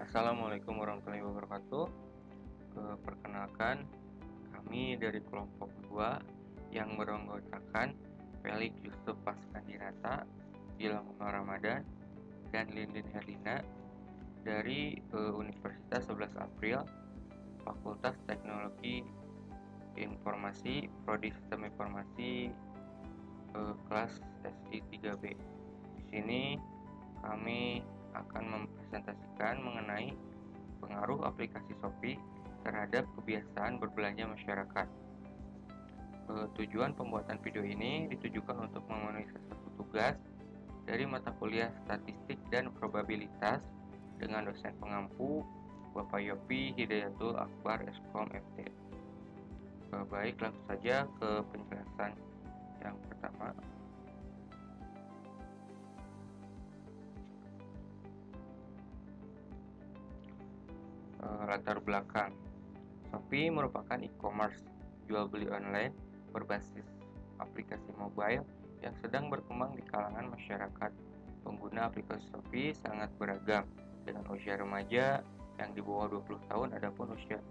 Assalamualaikum warahmatullahi wabarakatuh. Perkenalkan, kami dari kelompok 2 yang beranggotakan Felix Yusuf Paskandirata, Gilang Umar Ramadan, dan Lindin Herlina dari Universitas 11 April, Fakultas Teknologi Informasi, Prodi Sistem Informasi, kelas SI 3B. Di sini kami akan mempresentasikan mengenai pengaruh aplikasi Shopee terhadap kebiasaan berbelanja masyarakat. Tujuan pembuatan video ini ditujukan untuk memenuhi satu tugas dari mata kuliah Statistik dan Probabilitas dengan dosen pengampu Bapak Yopi Hidayatul Akbar Eskom FT. Baik, langsung saja ke penjelasan yang pertama. Latar belakang. Shopee merupakan e-commerce jual beli online berbasis aplikasi mobile yang sedang berkembang di kalangan masyarakat. Pengguna aplikasi Shopee sangat beragam, dengan usia remaja yang di bawah 20 tahun, adapun usia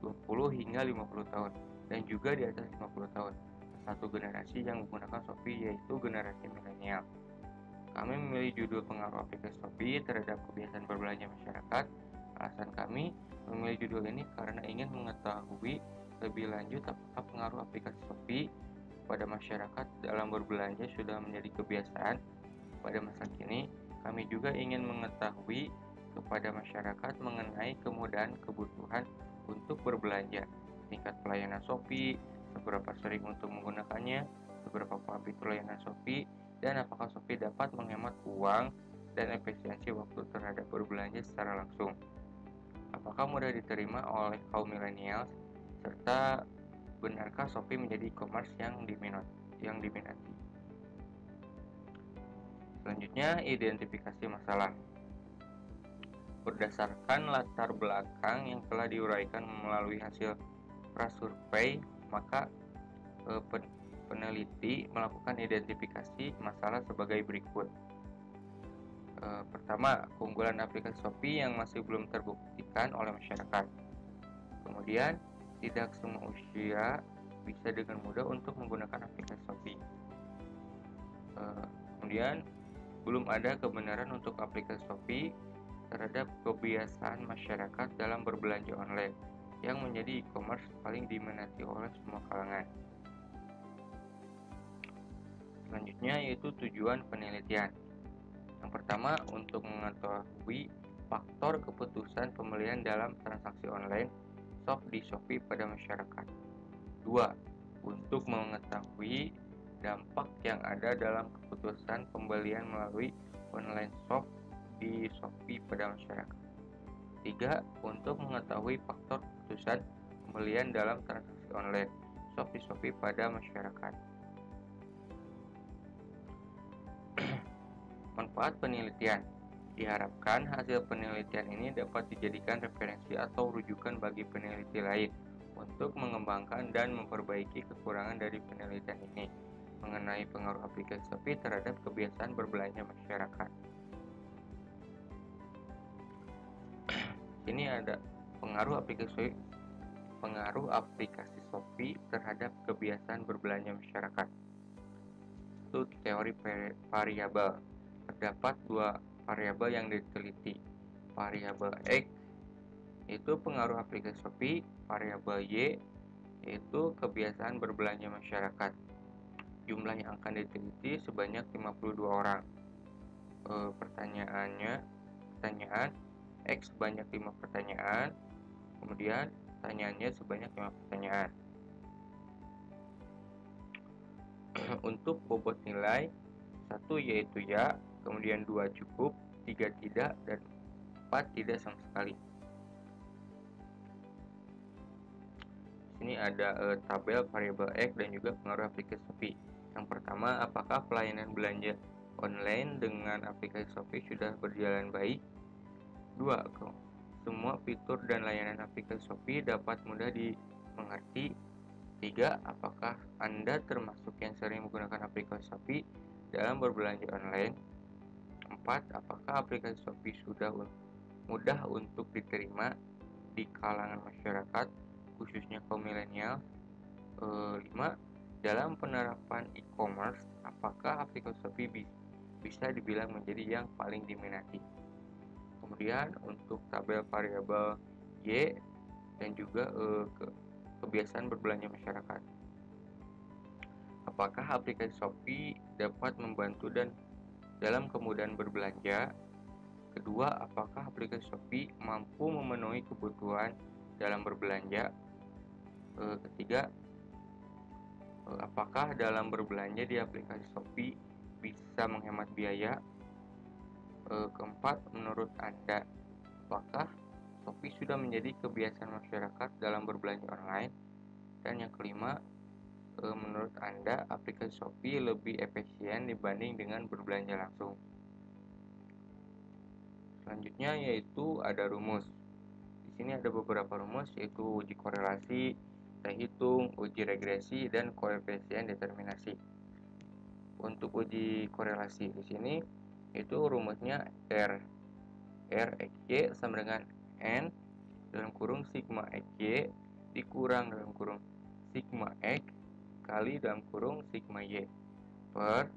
20 hingga 50 tahun, dan juga di atas 50 tahun. Satu generasi yang menggunakan Shopee yaitu generasi milenial. Kami memilih judul pengaruh aplikasi Shopee terhadap kebiasaan berbelanja masyarakat. Alasan kami memilih judul ini karena ingin mengetahui lebih lanjut apakah pengaruh aplikasi Shopee pada masyarakat dalam berbelanja sudah menjadi kebiasaan pada masa kini. Kami juga ingin mengetahui kepada masyarakat mengenai kemudahan kebutuhan untuk berbelanja, tingkat pelayanan Shopee, seberapa sering untuk menggunakannya, seberapa paham fitur layanan Shopee, dan apakah Shopee dapat menghemat uang dan efisiensi waktu terhadap berbelanja secara langsung. Apakah mudah diterima oleh kaum milenial, serta benarkah Shopee menjadi e-commerce yang diminati? Selanjutnya, identifikasi masalah. Berdasarkan latar belakang yang telah diuraikan melalui hasil prasurvei, maka peneliti melakukan identifikasi masalah sebagai berikut. Pertama, keunggulan aplikasi Shopee yang masih belum terbuktikan oleh masyarakat. Kemudian, tidak semua usia bisa dengan mudah untuk menggunakan aplikasi Shopee. Kemudian, belum ada kebenaran untuk aplikasi Shopee terhadap kebiasaan masyarakat dalam berbelanja online yang menjadi e-commerce paling diminati oleh semua kalangan. Selanjutnya yaitu tujuan penelitian. Yang pertama, untuk mengetahui faktor keputusan pembelian dalam transaksi online shop di Shopee pada masyarakat. 2. Untuk mengetahui dampak yang ada dalam keputusan pembelian melalui online shop di Shopee pada masyarakat. 3. Untuk mengetahui faktor keputusan pembelian dalam transaksi online shop di Shopee pada masyarakat. Manfaat penelitian. Diharapkan hasil penelitian ini dapat dijadikan referensi atau rujukan bagi peneliti lain untuk mengembangkan dan memperbaiki kekurangan dari penelitian ini mengenai pengaruh aplikasi Shopee terhadap kebiasaan berbelanja masyarakat. Ini ada pengaruh aplikasi Shopee terhadap kebiasaan berbelanja masyarakat. Itu teori variabel. Terdapat dua variabel yang diteliti. Variabel X itu pengaruh aplikasi Shopee, variabel Y yaitu kebiasaan berbelanja masyarakat. Jumlah yang akan diteliti sebanyak 52 orang. Pertanyaan X sebanyak 5 pertanyaan, kemudian pertanyaannya sebanyak 5 pertanyaan. Untuk bobot nilai, 1 yaitu ya, kemudian 2 cukup, 3 tidak, dan 4 tidak sama sekali. Sini ada tabel variabel X dan juga pengaruh aplikasi Shopee. Yang pertama, apakah pelayanan belanja online dengan aplikasi Shopee sudah berjalan baik? 2. Semua fitur dan layanan aplikasi Shopee dapat mudah dimengerti. 3. Apakah Anda termasuk yang sering menggunakan aplikasi Shopee dalam berbelanja online? 4. Apakah aplikasi Shopee sudah mudah untuk diterima di kalangan masyarakat, khususnya kaum milenial. 5. Dalam penerapan e-commerce, apakah aplikasi Shopee bisa dibilang menjadi yang paling diminati? Kemudian untuk tabel variabel Y dan juga kebiasaan berbelanja masyarakat. Apakah aplikasi Shopee dapat membantu dan dalam kemudahan berbelanja? Kedua, apakah aplikasi Shopee mampu memenuhi kebutuhan dalam berbelanja? Ketiga, apakah dalam berbelanja di aplikasi Shopee bisa menghemat biaya? Keempat, menurut Anda, apakah Shopee sudah menjadi kebiasaan masyarakat dalam berbelanja online? Dan yang kelima, menurut Anda, aplikasi Shopee lebih efisien dibanding dengan berbelanja langsung? Selanjutnya yaitu ada rumus. Di sini ada beberapa rumus, yaitu uji korelasi, daya hitung, uji regresi, dan koefisien determinasi. Untuk uji korelasi di sini itu rumusnya R XY sama dengan N dalam kurung sigma XY dikurang dalam kurung sigma X kali dalam kurung sigma Y per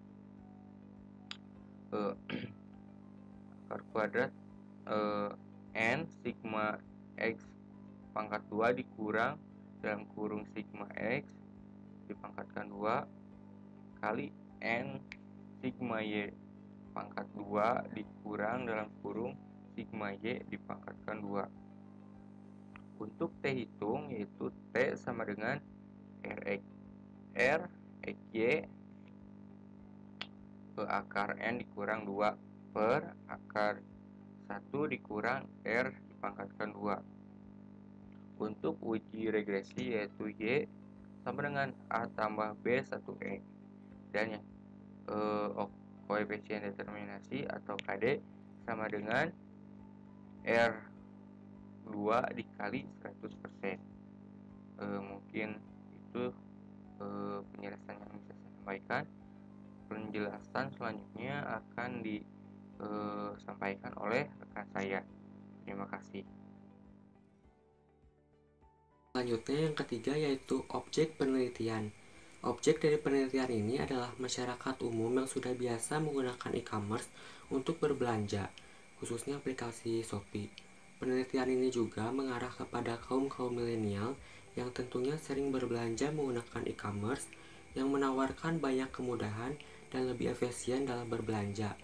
akar kuadrat N sigma X pangkat 2 dikurang dalam kurung sigma X dipangkatkan 2 kali N sigma Y pangkat 2 dikurang dalam kurung sigma Y dipangkatkan 2. Untuk T hitung yaitu T sama dengan R XY ke akar N dikurang 2 per akar 1 dikurang R dipangkatkan 2. Untuk uji regresi yaitu Y sama dengan A tambah B 1E dan yang koefisien determinasi atau KD sama dengan R2 dikali 100%. Mungkin itu penjelasan yang bisa saya sampaikan. Penjelasan selanjutnya akan disampaikan oleh rekan saya. Terima kasih. Selanjutnya yang ketiga yaitu objek penelitian. Objek dari penelitian ini adalah masyarakat umum yang sudah biasa menggunakan e-commerce untuk berbelanja, khususnya aplikasi Shopee. Penelitian ini juga mengarah kepada kaum-kaum milenial yang tentunya sering berbelanja menggunakan e-commerce yang menawarkan banyak kemudahan dan lebih efisien dalam berbelanja.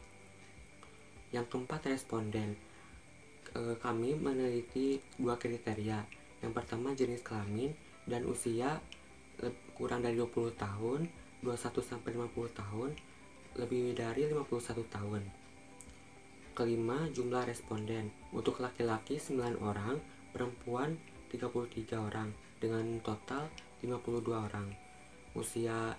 Yang keempat, responden. Kami meneliti dua kriteria. Yang pertama, jenis kelamin dan usia kurang dari 20 tahun, 21-50 tahun, lebih dari 51 tahun. Kelima, jumlah responden. Untuk laki-laki 9 orang, perempuan 33 orang, dengan total 52 orang. Usia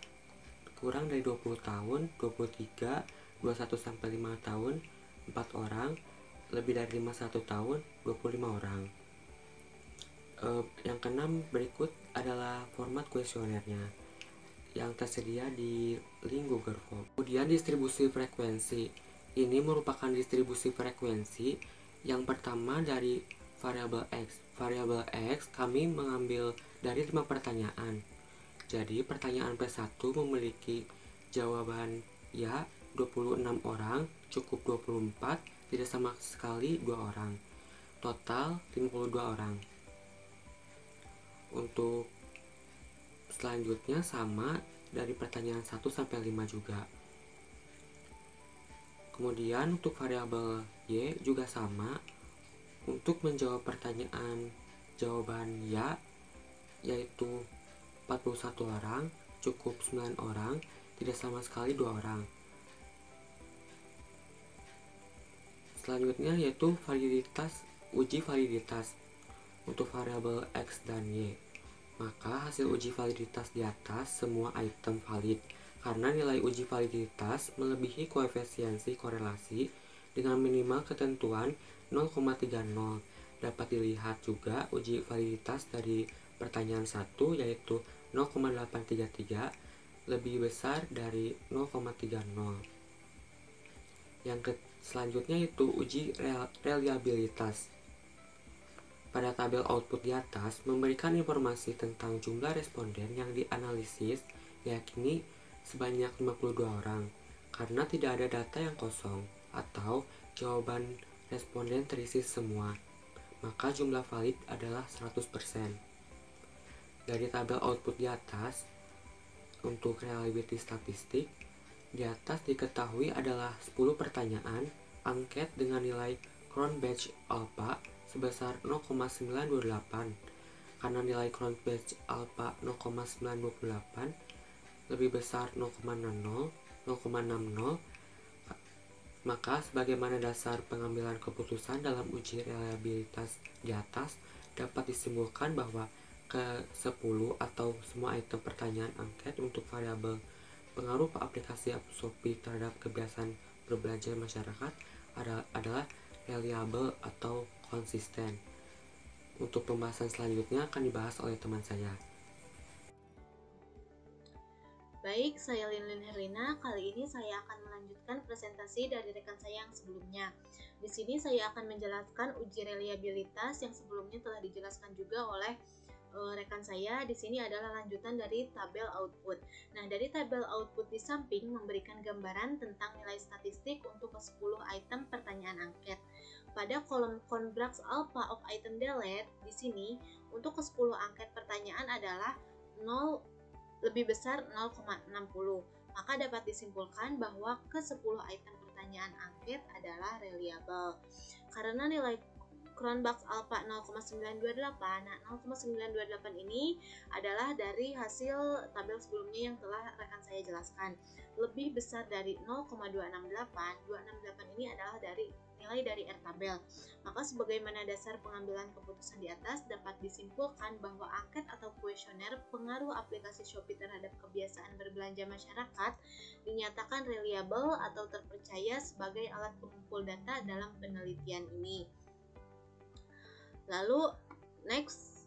kurang dari 20 tahun, 23, 21-5 tahun, 4 orang, lebih dari 51 tahun, 25 orang. Yang keenam berikut adalah format kuesionernya yang tersedia di link Google Form. Kemudian distribusi frekuensi. Ini merupakan distribusi frekuensi yang pertama dari variabel X. Variabel X kami mengambil dari 5 pertanyaan. Jadi pertanyaan P1 memiliki jawaban ya 26 orang, cukup 24, tidak sama sekali 2 orang. Total 52 orang. Untuk selanjutnya sama dari pertanyaan 1 sampai 5 juga. Kemudian untuk variabel Y juga sama. Untuk menjawab pertanyaan jawaban ya yaitu 41 orang, cukup 9 orang, tidak sama sekali 2 orang. Selanjutnya yaitu validitas, uji validitas untuk variabel X dan Y. Maka hasil uji validitas di atas semua item valid karena nilai uji validitas melebihi koefisiensi korelasi dengan minimal ketentuan 0,30. Dapat dilihat juga uji validitas dari pertanyaan 1 yaitu 0,833 lebih besar dari 0,30. Yang Selanjutnya itu uji reliabilitas. Pada tabel output di atas memberikan informasi tentang jumlah responden yang dianalisis, yakni sebanyak 52 orang, karena tidak ada data yang kosong atau jawaban responden terisi semua, maka jumlah valid adalah 100%. Dari tabel output di atas, untuk reliability statistik, di atas diketahui adalah 10 pertanyaan angket dengan nilai Cronbach alpha sebesar 0,928. Karena nilai Cronbach alpha 0,928 lebih besar 0,60, maka sebagaimana dasar pengambilan keputusan dalam uji reliabilitas di atas dapat disimpulkan bahwa ke-10 atau semua item pertanyaan angket untuk variabel pengaruh aplikasi Shopee terhadap kebiasaan berbelanja masyarakat adalah reliable atau konsisten. Untuk pembahasan selanjutnya akan dibahas oleh teman saya. Baik, saya Linlin Herlina. Kali ini saya akan melanjutkan presentasi dari rekan saya yang sebelumnya. Di sini saya akan menjelaskan uji reliabilitas yang sebelumnya telah dijelaskan juga oleh rekan saya. Di sini adalah lanjutan dari tabel output. Nah, dari tabel output di samping memberikan gambaran tentang nilai statistik untuk ke-10 item pertanyaan angket. Pada kolom Cronbach alpha of item delete, di sini untuk ke-10 angket pertanyaan adalah 0 lebih besar 0,60. Maka dapat disimpulkan bahwa ke-10 item pertanyaan angket adalah reliable. Karena nilai Cronbach alpha 0,928. Nah, 0,928 ini adalah dari hasil tabel sebelumnya yang telah rekan saya jelaskan. Lebih besar dari 0,268. 268 ini adalah nilai dari R tabel. Maka sebagaimana dasar pengambilan keputusan di atas dapat disimpulkan bahwa angket atau kuesioner pengaruh aplikasi Shopee terhadap kebiasaan berbelanja masyarakat dinyatakan reliable atau terpercaya sebagai alat pengumpul data dalam penelitian ini. Lalu next,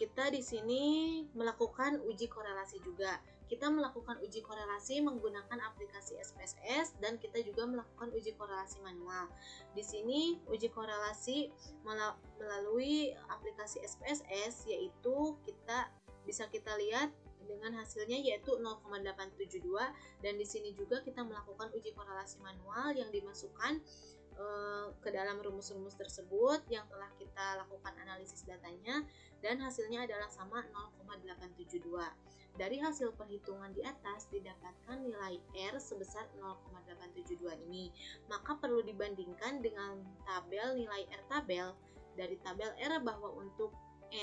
kita di sini melakukan uji korelasi juga. Kita melakukan uji korelasi menggunakan aplikasi SPSS dan kita juga melakukan uji korelasi manual. Di sini uji korelasi melalui aplikasi SPSS, yaitu bisa kita lihat dengan hasilnya yaitu 0,872, dan di sini juga kita melakukan uji korelasi manual yang dimasukkan ke dalam rumus-rumus tersebut yang telah kita lakukan analisis datanya, dan hasilnya adalah sama 0,872. Dari hasil perhitungan di atas didapatkan nilai R sebesar 0,872 ini. Maka perlu dibandingkan dengan tabel nilai R tabel. Dari tabel R bahwa untuk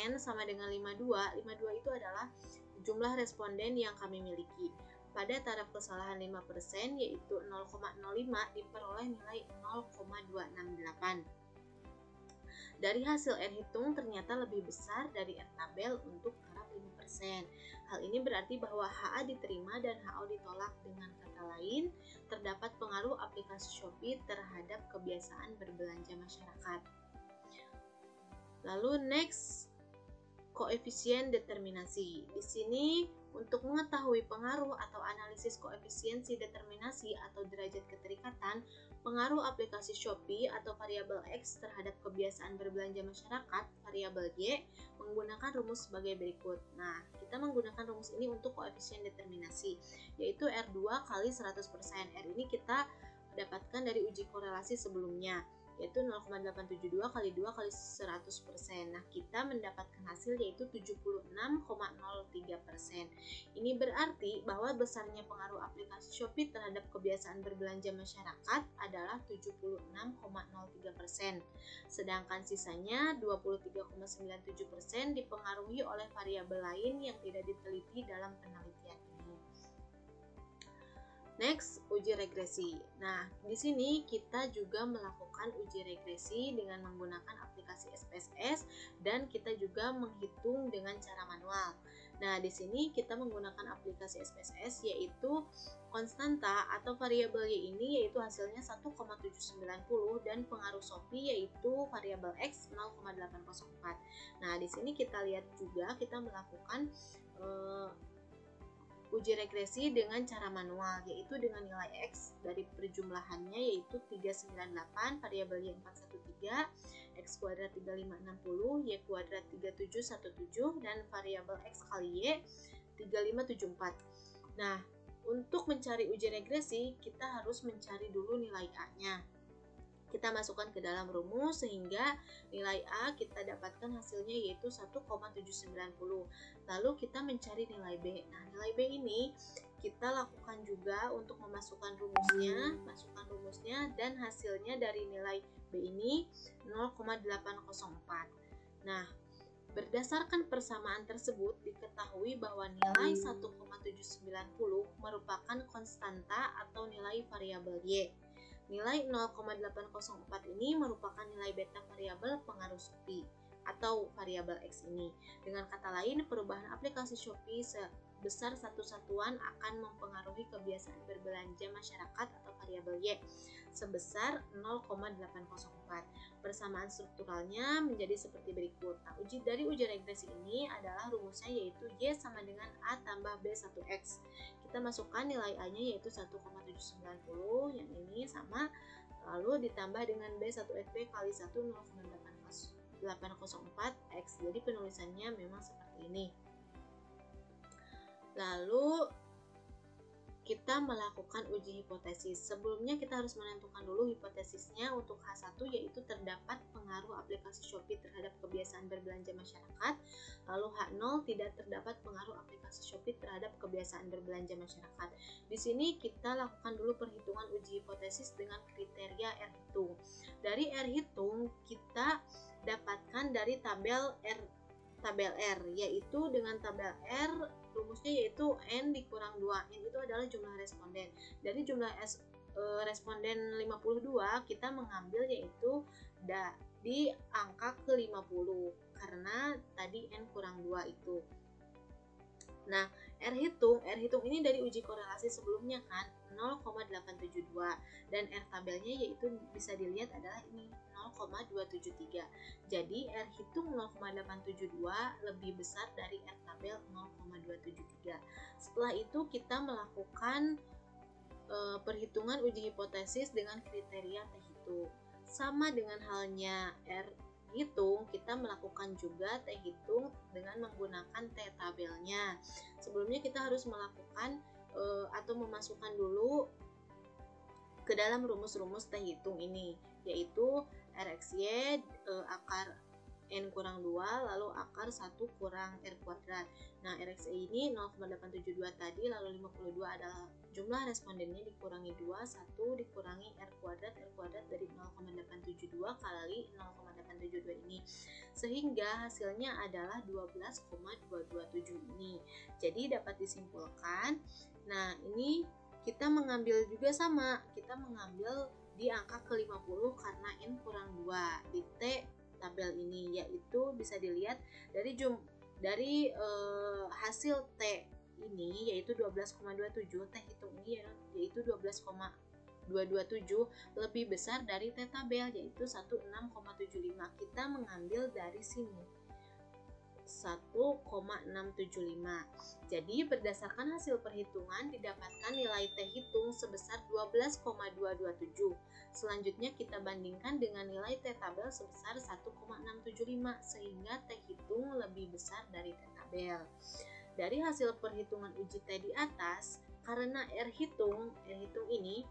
N sama dengan 52 itu adalah jumlah responden yang kami miliki. Pada taraf kesalahan 5% yaitu 0,05 diperoleh nilai 0,268. Dari hasil R hitung ternyata lebih besar dari R tabel untuk taraf 5%. Hal ini berarti bahwa HA diterima dan HO ditolak. Dengan kata lain, terdapat pengaruh aplikasi Shopee terhadap kebiasaan berbelanja masyarakat. Lalu next, koefisien determinasi. Di sini untuk mengetahui pengaruh atau analisis koefisiensi determinasi atau derajat keterikatan pengaruh aplikasi Shopee atau variabel X terhadap kebiasaan berbelanja masyarakat, variabel Y, menggunakan rumus sebagai berikut. Nah, kita menggunakan rumus ini untuk koefisien determinasi, yaitu R2 kali 100%. R ini kita dapatkan dari uji korelasi sebelumnya, yaitu 0,872 kali 2 kali 100%. Nah, kita mendapatkan hasil yaitu 76,03%. Ini berarti bahwa besarnya pengaruh aplikasi Shopee terhadap kebiasaan berbelanja masyarakat adalah 76,03%. Sedangkan sisanya 23,97% dipengaruhi oleh variabel lain yang tidak diteliti dalam penelitian ini. Next, uji regresi. Nah, di sini kita juga melakukan uji regresi dengan menggunakan aplikasi SPSS dan kita juga menghitung dengan cara manual. Nah, di sini kita menggunakan aplikasi SPSS yaitu konstanta atau variabel Y ini yaitu hasilnya 1,790 dan pengaruh Shopee yaitu variabel X 0,804. Nah, di sini kita lihat juga kita melakukan uji regresi dengan cara manual, yaitu dengan nilai X dari perjumlahannya yaitu 398, variabel Y 413, X kuadrat 3560, Y kuadrat 3717, dan variabel X kali Y 3574. Nah, untuk mencari uji regresi, kita harus mencari dulu nilai A-nya. Kita masukkan ke dalam rumus sehingga nilai A kita dapatkan hasilnya yaitu 1,790. Lalu kita mencari nilai B. Nah, nilai B ini kita lakukan juga untuk memasukkan rumusnya, dan hasilnya dari nilai B ini 0,804. Nah, berdasarkan persamaan tersebut diketahui bahwa nilai 1,790 merupakan konstanta atau nilai variabel Y. Nilai 0,804 ini merupakan nilai beta variabel pengaruh Shopee atau variabel X ini. Dengan kata lain, perubahan aplikasi Shopee sebesar satu satuan akan mempengaruhi kebiasaan berbelanja masyarakat atau variabel Y sebesar 0,804. Persamaan strukturalnya menjadi seperti berikut. Nah, dari uji regresi ini adalah rumusnya yaitu Y sama dengan A tambah B1X. Kita masukkan nilai A-nya yaitu 1,790, yang ini sama, lalu ditambah dengan B1FB kali 1 0,804X. Jadi penulisannya memang seperti ini. Lalu kita melakukan uji hipotesis. Sebelumnya kita harus menentukan dulu hipotesisnya. Untuk H1 yaitu terdapat pengaruh aplikasi Shopee terhadap kebiasaan berbelanja masyarakat. Lalu H0 tidak terdapat pengaruh aplikasi Shopee terhadap kebiasaan berbelanja masyarakat. Di sini kita lakukan dulu perhitungan uji hipotesis dengan kriteria R hitung. Dari R hitung kita dapatkan dari tabel R, yaitu dengan tabel R rumusnya yaitu N dikurang 2. N itu adalah jumlah responden. Dari jumlah responden 52 kita mengambil yaitu di angka ke 50 karena tadi N kurang 2 itu. Nah, R hitung ini dari uji korelasi sebelumnya kan 0,872 dan R tabelnya yaitu bisa dilihat adalah ini 0,273. Jadi R hitung 0,872 lebih besar dari R tabel 0,273. Setelah itu kita melakukan perhitungan uji hipotesis dengan kriteria T hitung. Sama dengan halnya R hitung, kita melakukan juga T hitung dengan menggunakan T tabelnya. Sebelumnya kita harus melakukan atau memasukkan dulu ke dalam rumus-rumus T hitung ini, yaitu RXY akar N kurang 2 lalu akar 1 kurang R kuadrat. Nah, RXY ini 0,872 tadi, lalu 52 adalah jumlah respondennya dikurangi 2, 1 dikurangi R kuadrat dari 0,872 kali 0,872 ini. Sehingga hasilnya adalah 12,227 ini. Jadi dapat disimpulkan, nah ini kita mengambil juga sama, kita mengambil di angka ke-50 karena N kurang 2 di T tabel ini, yaitu bisa dilihat dari hasil T ini yaitu 12,27, T hitung ini yaitu 12,227 lebih besar dari T tabel yaitu 16,75. Kita mengambil dari sini 1,675. Jadi berdasarkan hasil perhitungan didapatkan nilai T hitung sebesar 12,227. Selanjutnya kita bandingkan dengan nilai T tabel sebesar 1,675 sehingga T hitung lebih besar dari T tabel. Dari hasil perhitungan uji T di atas, karena R hitung ini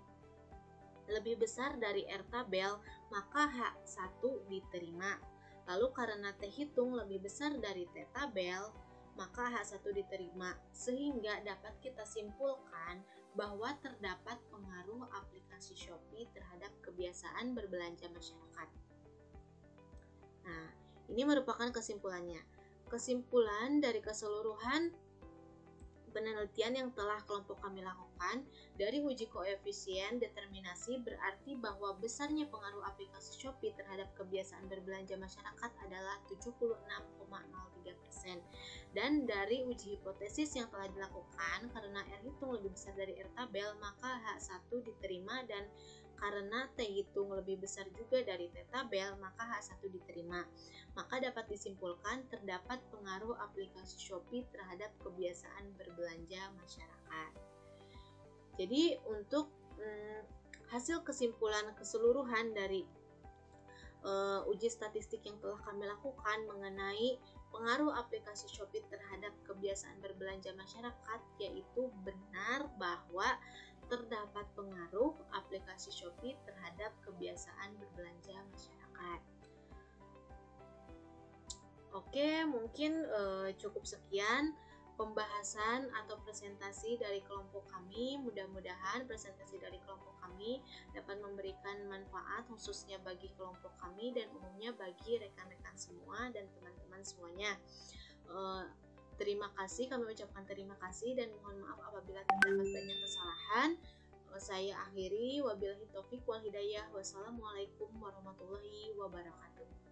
lebih besar dari R tabel, maka H1 diterima. Lalu karena T hitung lebih besar dari T tabel, maka H1 diterima, sehingga dapat kita simpulkan bahwa terdapat pengaruh aplikasi Shopee terhadap kebiasaan berbelanja masyarakat. Nah, ini merupakan kesimpulannya. Kesimpulan dari keseluruhan penelitian yang telah kelompok kami lakukan dari uji koefisien determinasi berarti bahwa besarnya pengaruh aplikasi Shopee terhadap kebiasaan berbelanja masyarakat adalah 76,03%. Dan dari uji hipotesis yang telah dilakukan karena R hitung lebih besar dari R tabel, maka H1 diterima, dan karena T hitung lebih besar juga dari T tabel, maka H1 diterima. Maka dapat disimpulkan terdapat pengaruh aplikasi Shopee terhadap kebiasaan berbelanja masyarakat. Jadi untuk hasil kesimpulan keseluruhan dari uji statistik yang telah kami lakukan mengenai pengaruh aplikasi Shopee terhadap kebiasaan berbelanja masyarakat, yaitu benar bahwa terdapat pengaruh aplikasi Shopee terhadap kebiasaan berbelanja masyarakat. Oke, mungkin cukup sekian pembahasan atau presentasi dari kelompok kami. Mudah-mudahan presentasi dari kelompok kami dapat memberikan manfaat khususnya bagi kelompok kami dan umumnya bagi rekan-rekan semua dan teman-teman semuanya. Terima kasih, kami ucapkan terima kasih dan mohon maaf apabila terdapat banyak kesalahan. Saya akhiri, wabillahi taufik wal hidayah. Wassalamualaikum warahmatullahi wabarakatuh.